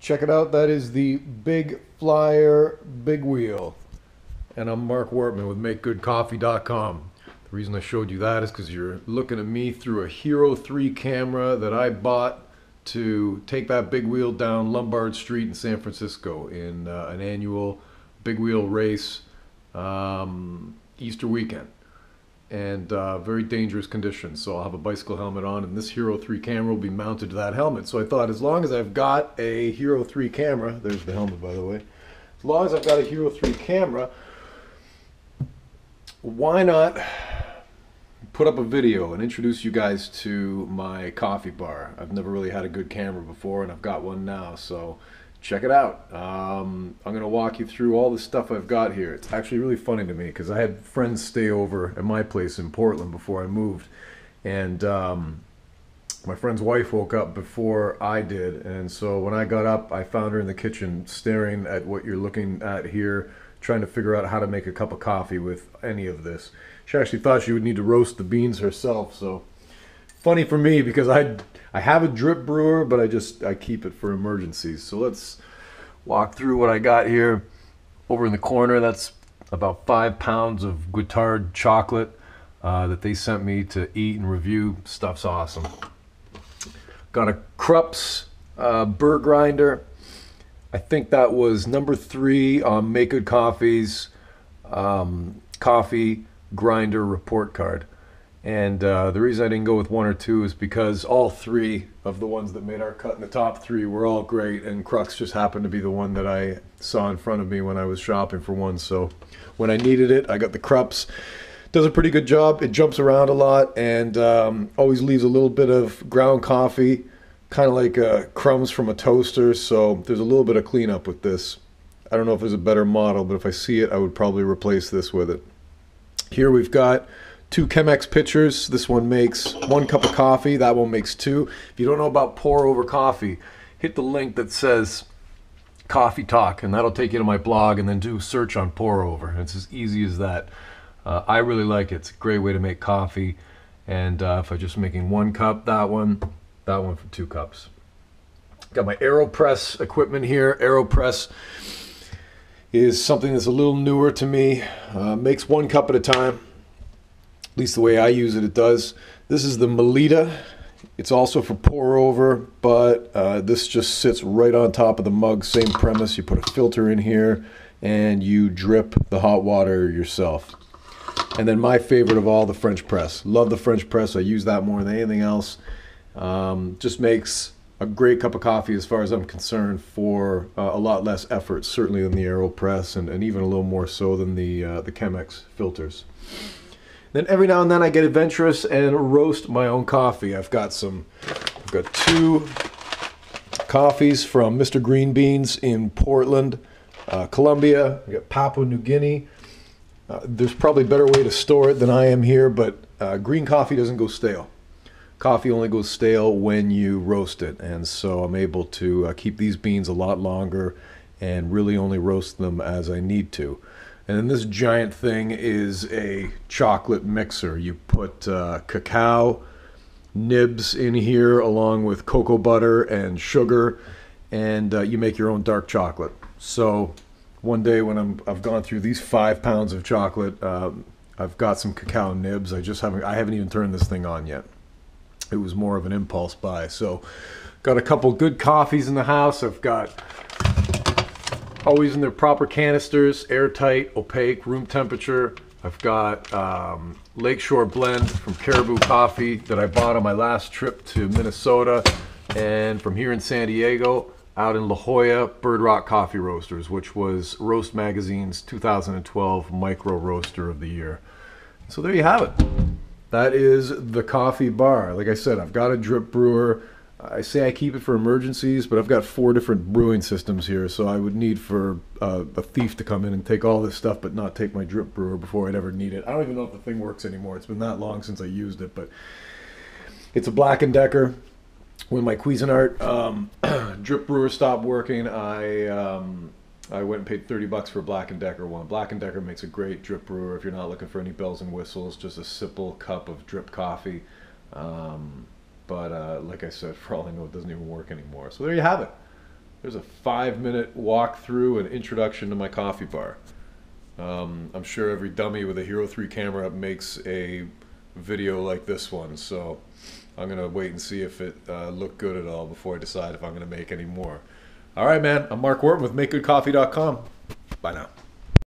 Check it out. That is the Big Flyer Big Wheel. And I'm Mark Wortman with MakeGoodCoffee.com. The reason I showed you that is because you're looking at me through a Hero 3 camera that I bought to take that big wheel down Lombard Street in San Francisco in an annual big wheel race Easter weekend. And very dangerous conditions. So I'll have a bicycle helmet on, and this Hero 3 camera will be mounted to that helmet. So I thought, as long as I've got a Hero 3 camera, there's the helmet by the way, as long as I've got a Hero 3 camera, why not put up a video and introduce you guys to my coffee bar. I've never really had a good camera before, and I've got one now, so check it out. I'm going to walk you through all the stuff I've got here. It's actually really funny to me because I had friends stay over at my place in Portland before I moved, and my friend's wife woke up before I did, and so when I got up I found her in the kitchen staring at what you're looking at here, trying to figure out how to make a cup of coffee with any of this. She actually thought she would need to roast the beans herself, so funny for me because I have a drip brewer, but I keep it for emergencies. So let's walk through what I got here. Over in the corner, that's about 5 pounds of Guittard chocolate that they sent me to eat and review. Stuff's awesome. Got a Krups burr grinder. I think that was number 3 on Make Good Coffee's coffee grinder report card. And the reason I didn't go with 1 or 2 is because all 3 of the ones that made our cut in the top 3 were all great, and Crux just happened to be the one that I saw in front of me when I was shopping for one. So when I needed it, I got the Krups. Does a pretty good job. It jumps around a lot and always leaves a little bit of ground coffee, kind of like crumbs from a toaster. So there's a little bit of cleanup with this. I don't know if there's a better model, but if I see it, I would probably replace this with it. Here we've got 2 Chemex pitchers. This one makes 1 cup of coffee. That one makes 2. If you don't know about pour over coffee, hit the link that says Coffee Talk, and that'll take you to my blog, and then do a search on pour over. It's as easy as that. I really like it. It's a great way to make coffee. And if I'm just making 1 cup, that one for 2 cups. Got my AeroPress equipment here. AeroPress is something that's a little newer to me. Makes 1 cup at a time. At least the way I use it, it does. This is the Melita. It's also for pour over, but this just sits right on top of the mug. Same premise. You put a filter in here and you drip the hot water yourself. And then my favorite of all, the French press. Love the French press. I use that more than anything else. Just makes a great cup of coffee as far as I'm concerned for a lot less effort, certainly than the AeroPress, and even a little more so than the Chemex filters. Then every now and then I get adventurous and roast my own coffee. I've got 2 coffees from Mr. Green Beans in Portland, Colombia. I got Papua New Guinea. There's probably a better way to store it than I am here, but green coffee doesn't go stale. Coffee only goes stale when you roast it, and so I'm able to keep these beans a lot longer and really only roast them as I need to. And then this giant thing is a chocolate mixer. You put cacao nibs in here along with cocoa butter and sugar, and you make your own dark chocolate. So one day when I've gone through these 5 pounds of chocolate, I've got some cacao nibs. I haven't even turned this thing on yet. It was more of an impulse buy. So got a couple good coffees in the house. I've got always in their proper canisters, airtight, opaque, room temperature. I've got Lakeshore Blend from Caribou Coffee that I bought on my last trip to Minnesota, and from here in San Diego, out in La Jolla, Bird Rock Coffee Roasters, which was Roast Magazine's 2012 Micro Roaster of the Year. So there you have it. That is the coffee bar. Like I said, I've got a drip brewer. I say I keep it for emergencies, but I've got 4 different brewing systems here, so I would need for a thief to come in and take all this stuff but not take my drip brewer before I'd ever need it. I don't even know if the thing works anymore. It's been that long since I used it, but it's a Black & Decker. When my Cuisinart drip brewer stopped working, I went and paid $30 for a Black & Decker one. Black & Decker makes a great drip brewer if you're not looking for any bells and whistles, just a simple cup of drip coffee. But like I said, for all I know, it doesn't even work anymore. So there you have it. There's a 5-minute walkthrough and introduction to my coffee bar. I'm sure every dummy with a Hero 3 camera makes a video like this one, so I'm gonna wait and see if it looked good at all before I decide if I'm gonna make any more. All right, man. I'm Mark Wharton with MakeGoodCoffee.com. Bye now.